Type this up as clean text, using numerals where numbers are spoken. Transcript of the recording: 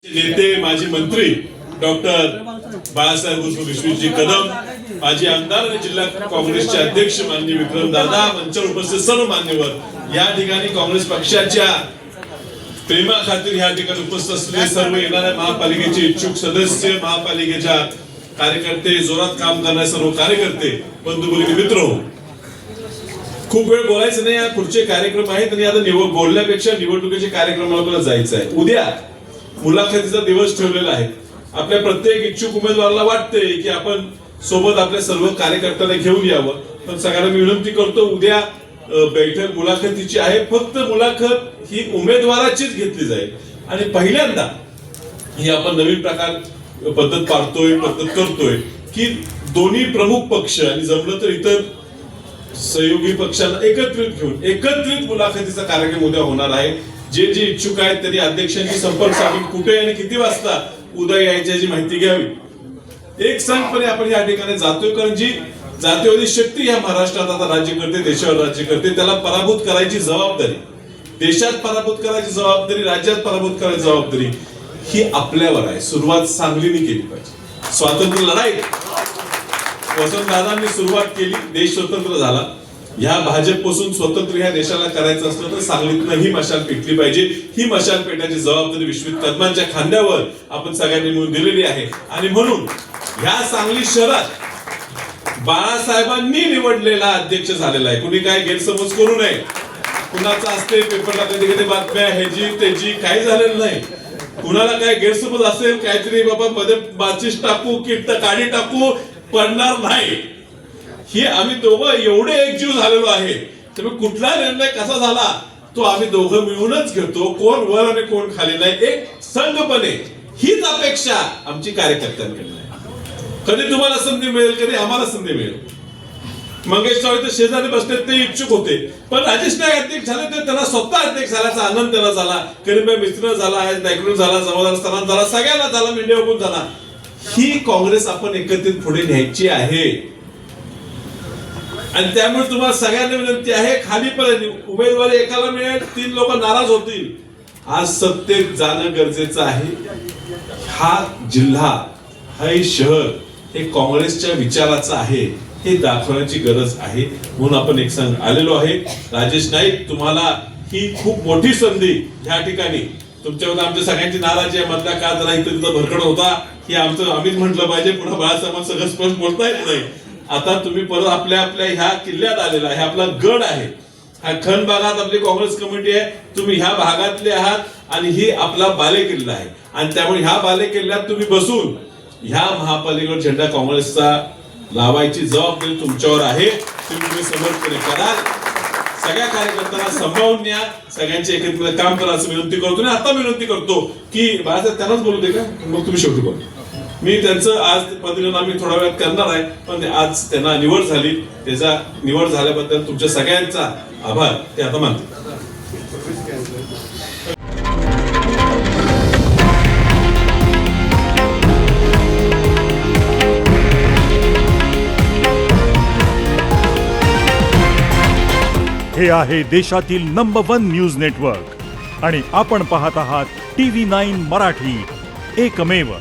नेते माजी मंत्री डॉक्टर बाळासाहेब विश्वजी कदम, माजी आमदार आणि जिल्हा काँग्रेसचे अध्यक्ष माननीय विक्रम दादा, मंचावर उपस्थित सर्व मान्यवर, या ठिकाणी काँग्रेस पक्षाच्या प्रेमा खातीर या ठिकाणी उपस्थित असलेले सर्व येणाऱ्या महापालिकेचे इच्छुक सदस्य, महापालिकेच्या कार्यकर्ते, जोरात काम करणारे सर्व कार्यकर्ते, बंधू भगिनी मित्र, खूप वेळ बोलायचं नाही, या पुढचे कार्यक्रम आहेत आणि आता बोलण्यापेक्षा निवडणुकीचे कार्यक्रमाला जायचं आहे. उद्या मुलाखतीचा दिवस ठेवलेला आहे. आपल्या प्रत्येक इच्छुक उमेदवाराला वाटते की आपण सोबत आपल्या सर्व कार्यकर्त्यांना घेऊन यावं, पण सगळ्यांना मी विनंती करतो, उद्या बैठक मुलाखतीची आहे. फक्त मुलाखत ही उमेदवाराचीच घेतली जाईल आणि पहिल्यांदा ही आपण नवीन पद्धत करतोय की दोन्ही प्रमुख पक्ष आणि जमलं तर इतर सहयोगी पक्षांना एकत्रित घेऊन एकत्रित मुलाखतीचा कार्यक्रम उद्या होणार आहे. जे इच्छुक आहेत त्यांनी अध्यक्षांची संपर्क साधून कुठे आणि किती वाजता उद्या यायची माहिती घ्यावी. एक संघपणे आपण या ठिकाणी जातोय, कारण जी जातीयवादी शक्ती या महाराष्ट्रात आता राज्य करते, देशावर राज्य करते, त्याला पराभूत करायची जबाबदारी, देशात पराभूत करायची जबाबदारी, राज्यात पराभूत करायची जबाबदारी ही आपल्यावर आहे. सुरुवात सांगलीने केली पाहिजे. स्वातंत्र्य लढाईत वसंतदादांनी सुरुवात केली, देश स्वतंत्र झाला. ह्या भाजपपासून स्वतंत्र ह्या देशाला करायचं असलं तर सांगलीतनं ही मशाल पेटली पाहिजे. ही मशाल पेटायची जबाबदारी विश्वजित कदमांच्या खांद्यावर आपण सगळ्यांनी मिळून दिलेली आहे आणि म्हणून ह्या सांगली शहरात बाळासाहेबांनी निवडलेला अध्यक्ष झालेला आहे. कुणी काय गैरसमज करू नये. कुणाचं असते पेपरला कधी कधी बातम्या ह्याची त्याची काही झालेलं नाही. कुणाला काय गैरसमज असेल, काहीतरी बाबा मध्ये माचीस टाकू की काडी टाकू, पडणार नाही. ही आम्ही दोघं एवढे एकजीव झालेलो आहे. त्यामुळे कुठला निर्णय कसा झाला तो आम्ही दोघं मिळूनच घेतो. कोण वर आणि कोण खाली नाही, एक संघपणे. हीच अपेक्षा आमची कार्यकर्त्यांकडे आहे. कधी तुम्हाला संधी मिळेल, कधी आम्हाला संधी मिळेल. मंगेश चव्हाण शेजारी बसले, ते इच्छुक होते, पण राजेश नाईक अध्यक्ष झाले, तर त्यांना स्वतः अध्यक्ष झाल्याचा आनंद त्यांना झाला. करीमभाई मिस्त्र झाला, नायकडून झाला, जमादार स्थानात झाला, सगळ्यांना झाला, मेंढेवरून झाला. ही काँग्रेस आपण एकत्रित पुढे न्यायची आहे आणि त्यामुळे तुम्हाला सगळ्यांना विनंती आहे, खालीपर्यंत उमेदवारी एकाला मिळेल, 3 लोक नाराज होतील. आज सत्तेत जाणं गरजेचं आहे. हा जिल्हा, हे शहर हे काँग्रेसच्या विचाराचं आहे, हे दाखवण्याची गरज आहे. म्हणून आपण एक संघ आलेलो आहे. राजेश नाईक, तुम्हाला ही खूप मोठी संधी या ठिकाणी. तुमच्यावर आमच्या सगळ्यांची नाराजी आहे. मधल्या काळात जरा इथं तिथं भरकड होता, हे आम्हीच म्हटलं पाहिजे. पुन्हा बाळासाहेब सगळं स्पष्ट बोलता येत नाही. आता तुम्ही परत आपल्या ह्या किल्ल्यात आलेला आहे, आपला गड आहे. हा खंड भागात आपली काँग्रेस कमिटी आहे. तुम्ही ह्या भागातले आहात आणि ही आपला बालेकिल्ला आहे आणि त्यामुळे ह्या बालेकिल्ल्यात तुम्ही बसून ह्या महापालिकेवर झेंडा काँग्रेसचा लावायची जबाबदारी तुमच्यावर आहे. तुम्ही समर्थपणे कराल. सगळ्या कार्यकर्त्यांना सांभाळून न्या, सगळ्यांचे एकत्रित काम करा असं विनंती करतो. आणि आता विनंती करतो की बाळासाहेब त्यांनाच बोलू दे का, मग तुम्ही शेवटी बोला. मी त्यांचं आज पदवीला आम्ही थोड्या वेळात करणार आहे, पण आज त्यांना निवड झाली. त्याचा निवड झाल्याबद्दल तुमच्या सगळ्यांचा आभार ते आता मानतो. हे आहे देशातील नंबर 1 न्यूज नेटवर्क आणि आपण पाहत आहात TV9 मराठी, एकमेव.